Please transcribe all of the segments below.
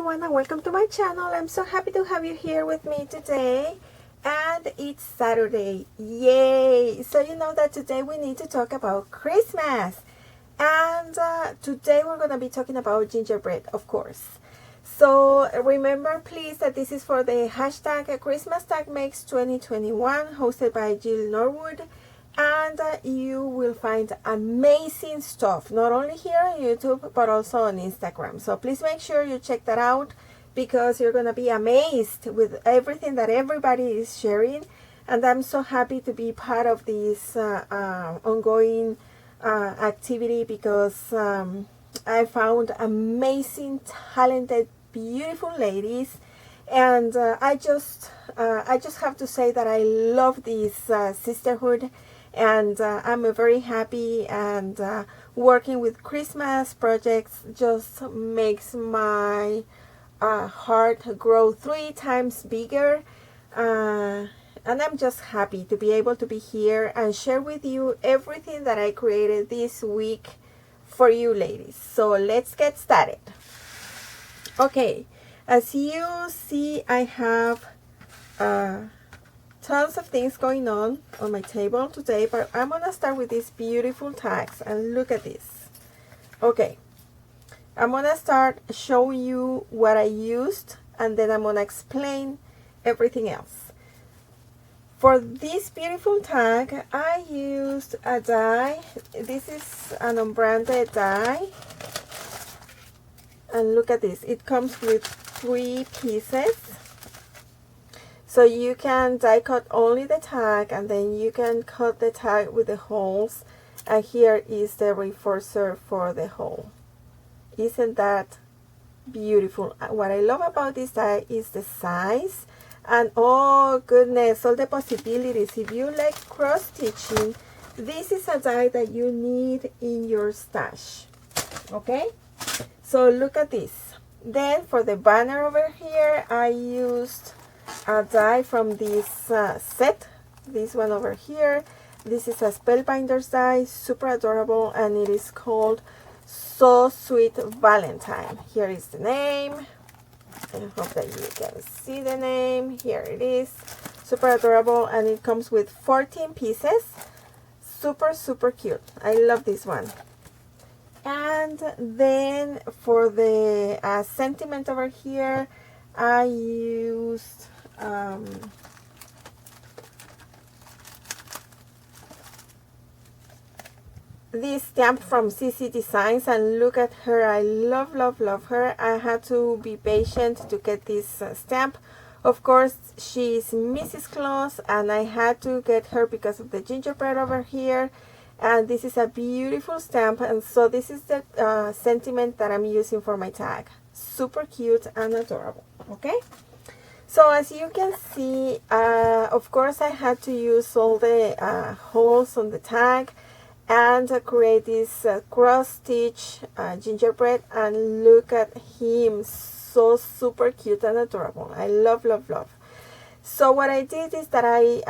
everyone, and welcome to my channel. I'm so happy to have you here with me today, and it's Saturday. Yay! So you know that today we need to talk about Christmas, and today we're going to be talking about gingerbread, of course. So remember please that this is for the hashtag Christmas Tag Makes 2021, hosted by Jill Norwood. And you will find amazing stuff, not only here on YouTube, but also on Instagram. So please make sure you check that out, because you're going to be amazed with everything that everybody is sharing. And I'm so happy to be part of this ongoing activity, because I found amazing, talented, beautiful ladies. And I just have to say that I love this sisterhood. And I'm very happy, and working with Christmas projects just makes my heart grow 3 times bigger. And I'm just happy to be able to be here and share with you everything that I created this week for you ladies. So let's get started. Okay, as you see, I have tons of things going on my table today, but I'm gonna start with these beautiful tags, and look at this. Okay, I'm gonna start showing you what I used, and then I'm gonna explain everything else. For this beautiful tag, I used a die. This is an unbranded die, and look at this. It comes with 3 pieces. So you can die cut only the tag, and then you can cut the tag with the holes. And here is the reinforcer for the hole. Isn't that beautiful? What I love about this die is the size. And oh goodness, all the possibilities. If you like cross stitching, this is a die that you need in your stash. Okay? So look at this. Then for the banner over here, I used a die from this set, this one over here. This is a Spellbinders die, super adorable, and it is called So Sweet Valentine. Here is the name. I hope that you can see the name. Here it is, super adorable, and it comes with 14 pieces. Super cute. I love this one. And then for the sentiment over here, I used this stamp from CC Designs, and look at her. I love her. I had to be patient to get this stamp. Of course, she's Mrs. Claus, and I had to get her because of the gingerbread over here. And this is a beautiful stamp, and so this is the sentiment that I'm using for my tag. Super cute and adorable. Okay, so as you can see, of course I had to use all the holes on the tag and create this cross stitch gingerbread, and look at him, so super cute and adorable. I love. So what I did is that I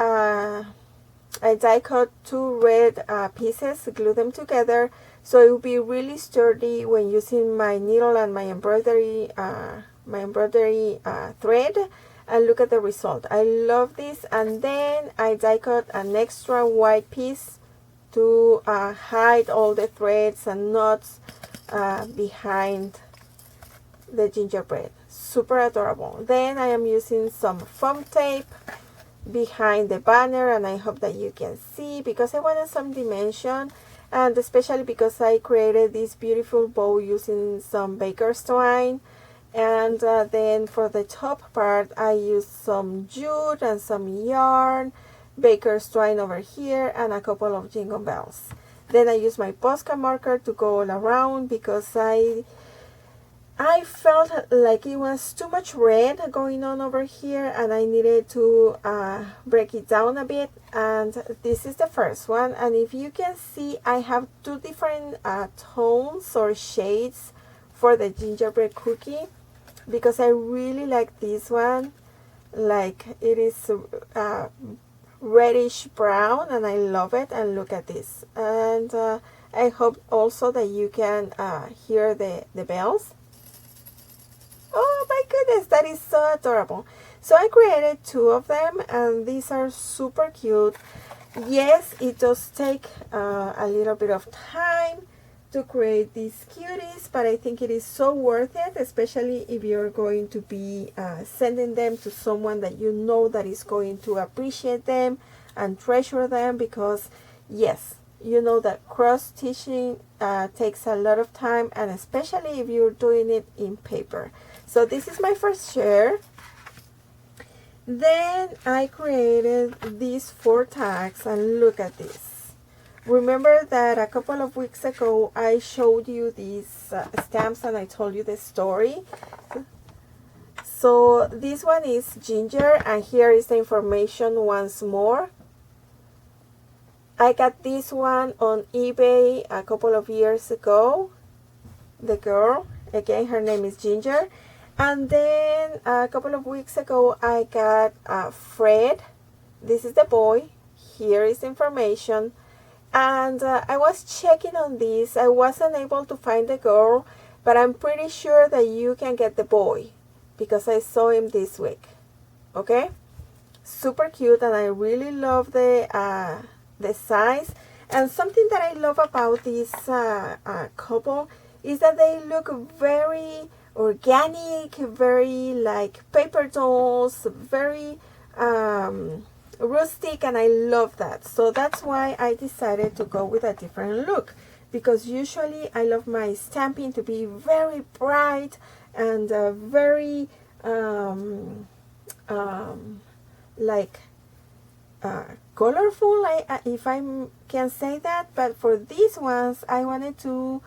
die cut 2 red pieces, glue them together, so it will be really sturdy when using my needle and my embroidery thread. And look at the result. I love this. And then I die cut an extra white piece to hide all the threads and knots behind the gingerbread. Super adorable. Then I am using some foam tape behind the banner, and I hope that you can see, because I wanted some dimension, and especially because I created this beautiful bow using some baker's twine. And then for the top part, I used some jute and some yarn, baker's twine over here, and a couple of jingle bells. Then I used my Posca marker to go all around, because I felt like it was too much red going on over here, and I needed to break it down a bit. And this is the first one, and if you can see, I have 2 different tones or shades for the gingerbread cookie, because I really like this one. Like, it is reddish brown, and I love it. And look at this. And I hope also that you can hear the bells. Oh my goodness, that is so adorable. So I created 2 of them, and these are super cute. Yes, it does take a little bit of time to create these cuties, but I think it is so worth it, especially if you're going to be sending them to someone that you know that is going to appreciate them and treasure them, because yes, you know that cross stitching takes a lot of time, and especially if you're doing it in paper. So this is my first share. Then I created these 4 tags, and look at this. Remember that a couple of weeks ago I showed you these stamps and I told you the story. So this one is Ginger, and here is the information once more. I got this one on eBay a couple of years ago. The girl, again, her name is Ginger. And then a couple of weeks ago I got Fred. This is the boy. Here is information. And I was checking on this. I wasn't able to find the girl, but I'm pretty sure that you can get the boy because I saw him this week. Okay? Super cute, and I really love the size. And something that I love about this couple is that they look very organic, very like paper dolls, very rustic, and I love that. So that's why I decided to go with a different look, because usually I love my stamping to be very bright and very colorful, if I can say that. But for these ones I wanted to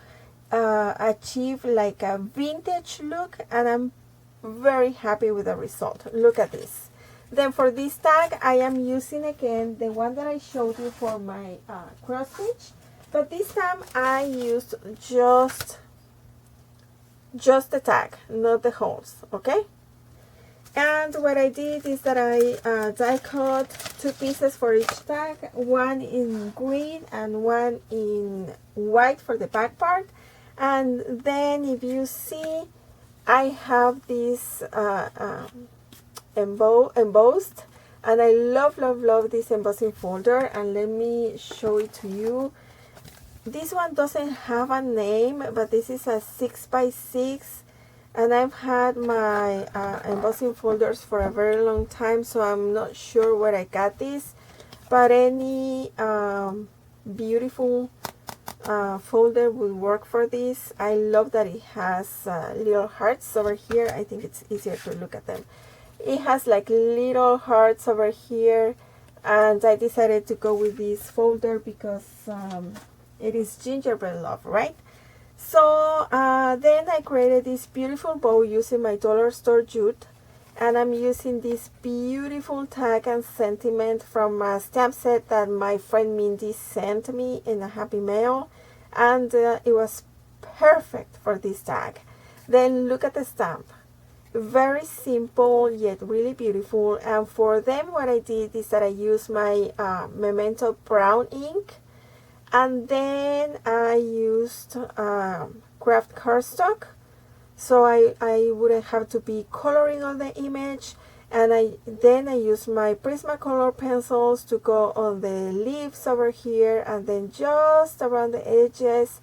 achieve like a vintage look, and I'm very happy with the result. Look at this. Then for this tag I am using again the one that I showed you for my cross stitch, but this time I used just the tag, not the holes. Okay? And what I did is that I die cut 2 pieces for each tag, one in green and one in white for the back part. And then if you see, I have this embossed, and I love this embossing folder. And let me show it to you. This one doesn't have a name, but this is a 6x6, and I've had my embossing folders for a very long time, so I'm not sure where I got this, but any beautiful folder will work for this. I love that it has little hearts over here. I think it's easier to look at them. It has like little hearts over here, and I decided to go with this folder because it is Gingerbread Love, right? So then I created this beautiful bow using my dollar store jute, and I'm using this beautiful tag and sentiment from a stamp set that my friend Mindy sent me in a happy mail, and it was perfect for this tag. Then look at the stamp. Very simple yet really beautiful. And for them what I did is that I used my Memento brown ink, and then I used craft cardstock, so I wouldn't have to be coloring on the image. And then I used my Prismacolor pencils to go on the leaves over here, and then just around the edges,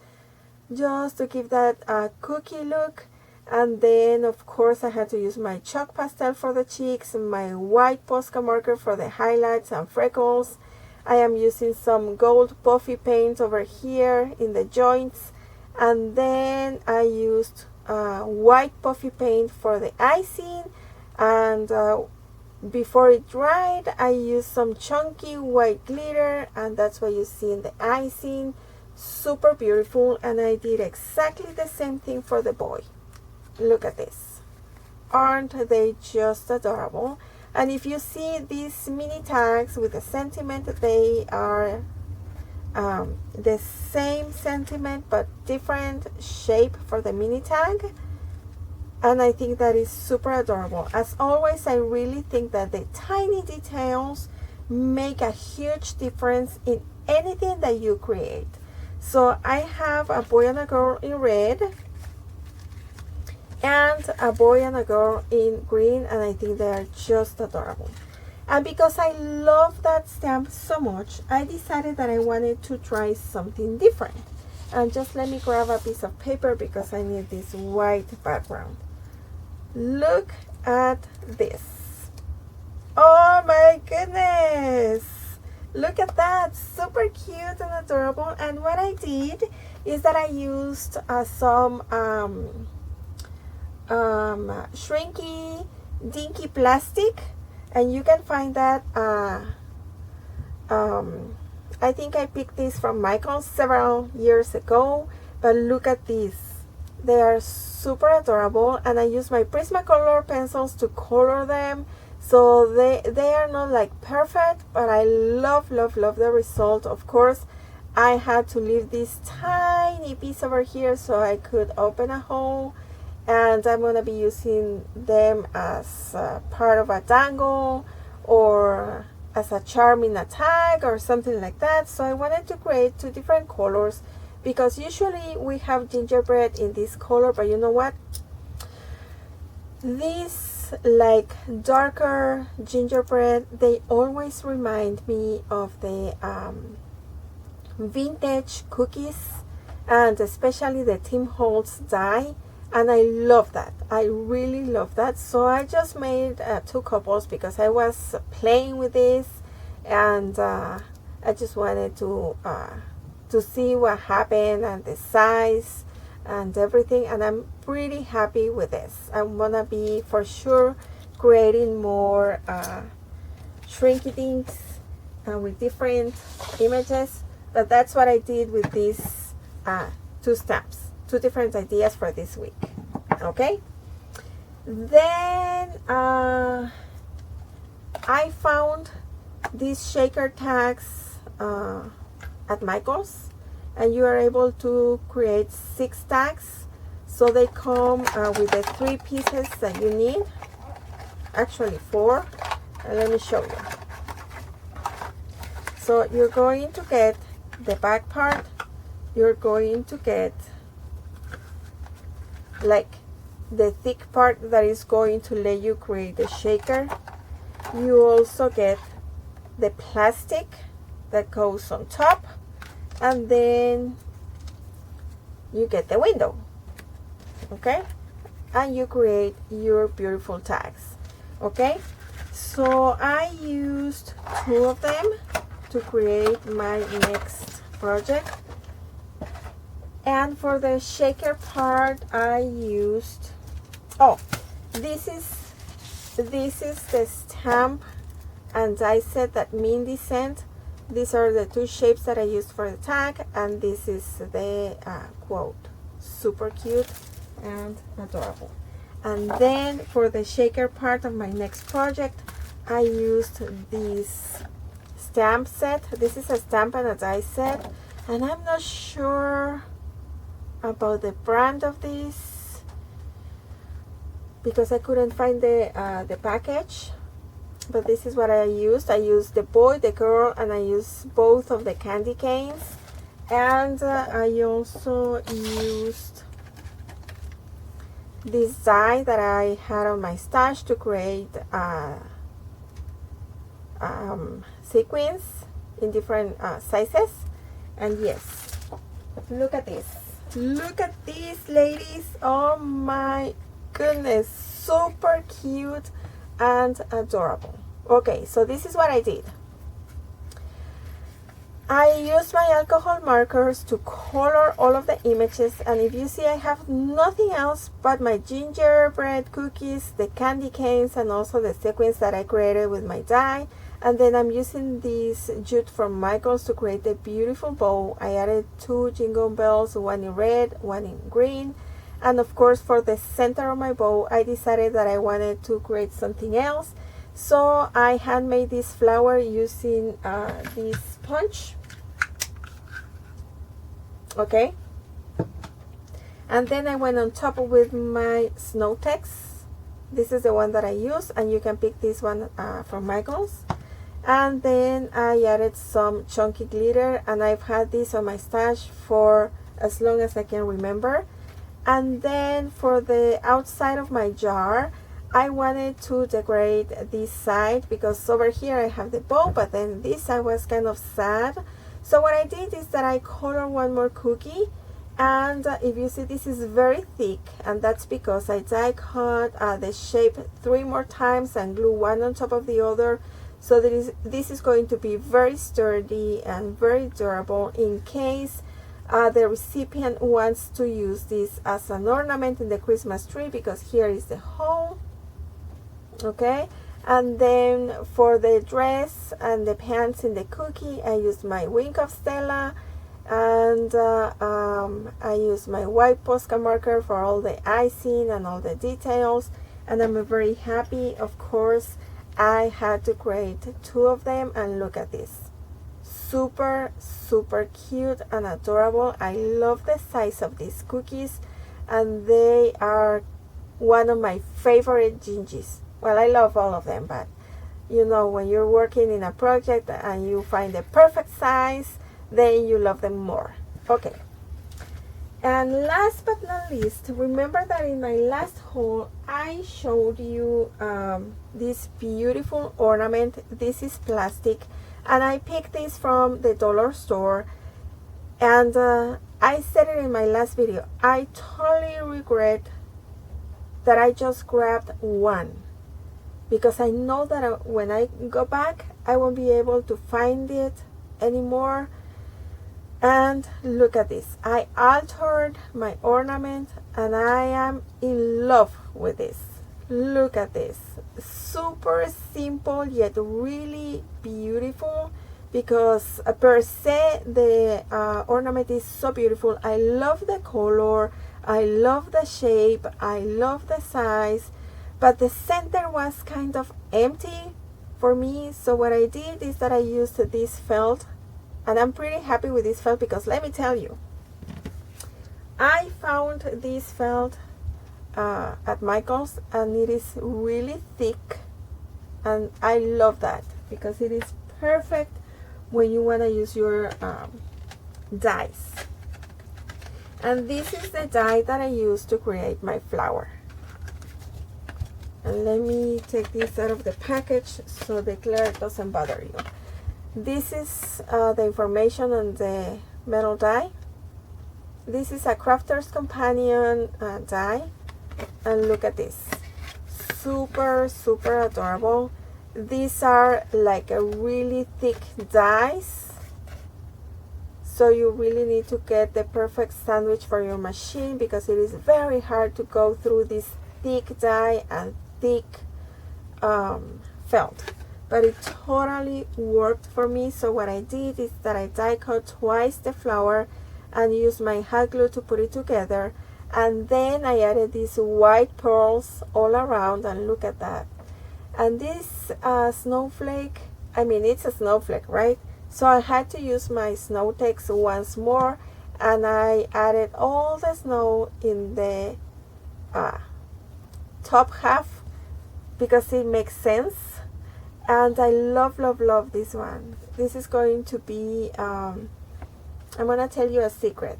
just to give that cookie look. And then of course I had to use my chalk pastel for the cheeks, my white Posca marker for the highlights and freckles. I am using some gold puffy paint over here in the joints, and then I used white puffy paint for the icing. And before it dried I used some chunky white glitter, and that's what you see in the icing. Super beautiful. And I did exactly the same thing for the boy. Look at this. Aren't they just adorable? And if you see these mini tags with the sentiment, they are the same sentiment but different shape for the mini tag. And I think that is super adorable. As always, I really think that the tiny details make a huge difference in anything that you create. So I have a boy and a girl in red, and a boy and a girl in green, and I think they are just adorable. And because I love that stamp so much, I decided that I wanted to try something different. And just let me grab a piece of paper because I need this white background. Look at this. Oh my goodness! Look at that, super cute and adorable. And what I did is that I used some Shrinky dinky plastic, and you can find that I think I picked this from Michael's several years ago, but look at these. They are super adorable, and I use my Prismacolor pencils to color them. So they are not like perfect, but I love the result. Of course, I had to leave this tiny piece over here so I could open a hole, and I'm gonna be using them as part of a dangle or as a charm in a tag or something like that. So I wanted to create two different colors, because usually we have gingerbread in this color, but you know what? These like darker gingerbread, they always remind me of the vintage cookies, and especially the Tim Holtz die, and I love that. I really love that. So I just made two couples because I was playing with this, and I just wanted to see what happened and the size and everything, and I'm pretty happy with this. I'm gonna be for sure creating more Shrinky dinks with different images, but that's what I did with these two stamps, two different ideas for this week. Okay, then I found these shaker tags at Michael's, and you are able to create 6 tags. So they come with the 3 pieces that you need, actually 4, and let me show you. So you're going to get the back part, you're going to get like the thick part that is going to let you create the shaker. You also get the plastic that goes on top, and then you get the window. Okay, and you create your beautiful tags. Okay, so I used 2 of them to create my next project, and for the shaker part I used, oh, this is the stamp and die set that Mindy sent. These are the 2 shapes that I used for the tag, and this is the quote. Super cute and adorable. And then for the shaker part of my next project, I used this stamp set. This is a stamp and a die set, and I'm not sure about the brand of this because I couldn't find the package, but this is what I used. I used the boy, the girl, and I used both of the candy canes, and I also used this die that I had on my stash to create sequins in different sizes. And yes, look at this. Look at these, ladies. Oh my goodness, super cute and adorable. Okay, so this is what I did. I used my alcohol markers to color all of the images, and if you see, I have nothing else but my gingerbread cookies, the candy canes, and also the sequins that I created with my die. And then I'm using this jute from Michael's to create a beautiful bow. I added 2 jingle bells, one in red, one in green. And of course, for the center of my bow, I decided that I wanted to create something else. So I handmade this flower using this sponge. Okay. And then I went on top with my snow text. This is the one that I use, and you can pick this one from Michael's. And then I added some chunky glitter, and I've had this on my stash for as long as I can remember. And then for the outside of my jar, I wanted to decorate this side because over here I have the bow, but then this side was kind of sad. So what I did is that I colored one more cookie, and if you see, this is very thick, and that's because I die cut the shape 3 more times and glue one on top of the other. So this is going to be very sturdy and very durable in case the recipient wants to use this as an ornament in the Christmas tree, because here is the hole. Okay, and then for the dress and the pants in the cookie, I used my Wink of Stella, and I used my white Posca marker for all the icing and all the details, and I'm very happy. Of course, I had to create 2 of them, and look at this. Super cute and adorable. I love the size of these cookies, and they are one of my favorite gingies. Well, I love all of them, but you know, when you're working in a project and you find the perfect size, then you love them more. Okay, and last but not least, remember that in my last haul I showed you this beautiful ornament. This is plastic, and I picked this from the dollar store, and I said it in my last video, I totally regret that I just grabbed one, because I know that when I go back I won't be able to find it anymore. And look at this, I altered my ornament and I am in love with this. Look at this, super simple yet really beautiful, because per se the ornament is so beautiful. I love the color, I love the shape, I love the size, but the center was kind of empty for me. So what I did is that I used this felt, and I'm pretty happy with this felt, because let me tell you, I found this felt at Michael's, and it is really thick, and I love that because it is perfect when you want to use your dies. And this is the die that I used to create my flower. And let me take this out of the package so the glare doesn't bother you. This is the information on the metal die. This is a Crafter's Companion die, and look at this, super adorable. These are like a really thick dies, so you really need to get the perfect sandwich for your machine, because it is very hard to go through this thick die and thick felt. But it totally worked for me. So what I did is that I die cut twice the flower and used my hot glue to put it together, and then I added these white pearls all around, and look at that. And this snowflake, I mean, it's a snowflake, right? So I had to use my snow text once more, and I added all the snow in the top half, because it makes sense. And I love this one. This is going to be I'm gonna tell you a secret.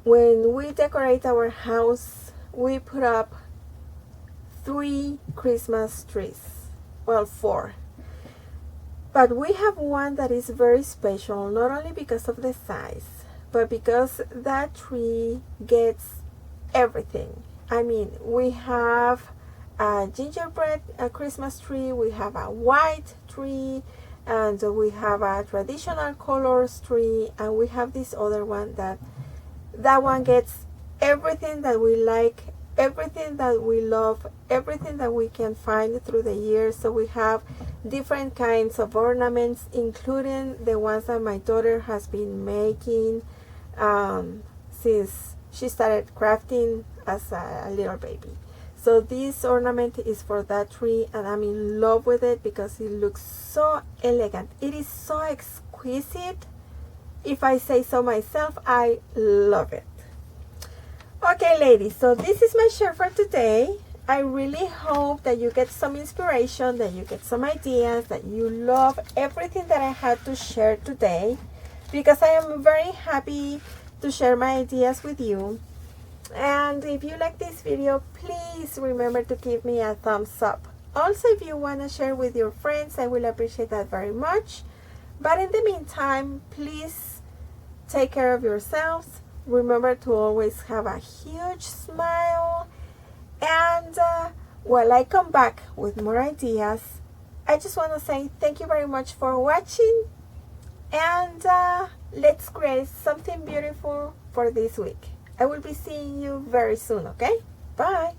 When we decorate our house, we put up 3 Christmas trees. Well, 4. But we have one that is very special, not only because of the size, but because that tree gets everything. I mean, we have a gingerbread Christmas tree, we have a white tree, and we have a traditional colors tree, and we have this other one that one gets everything that we like, everything that we love, everything that we can find through the years. So we have different kinds of ornaments, including the ones that my daughter has been making since she started crafting as a little baby. So this ornament is for that tree, and I'm in love with it because it looks so elegant. It is so exquisite. If I say so myself, I love it. Okay, ladies, so this is my share for today. I really hope that you get some inspiration, that you get some ideas, that you love everything that I had to share today, because I am very happy to share my ideas with you. And if you like this video, please remember to give me a thumbs up. Also, if you want to share with your friends, I will appreciate that very much. But in the meantime, please take care of yourselves. Remember to always have a huge smile. And while I come back with more ideas, I just want to say thank you very much for watching. And let's create something beautiful for this week. I will be seeing you very soon, okay? Bye.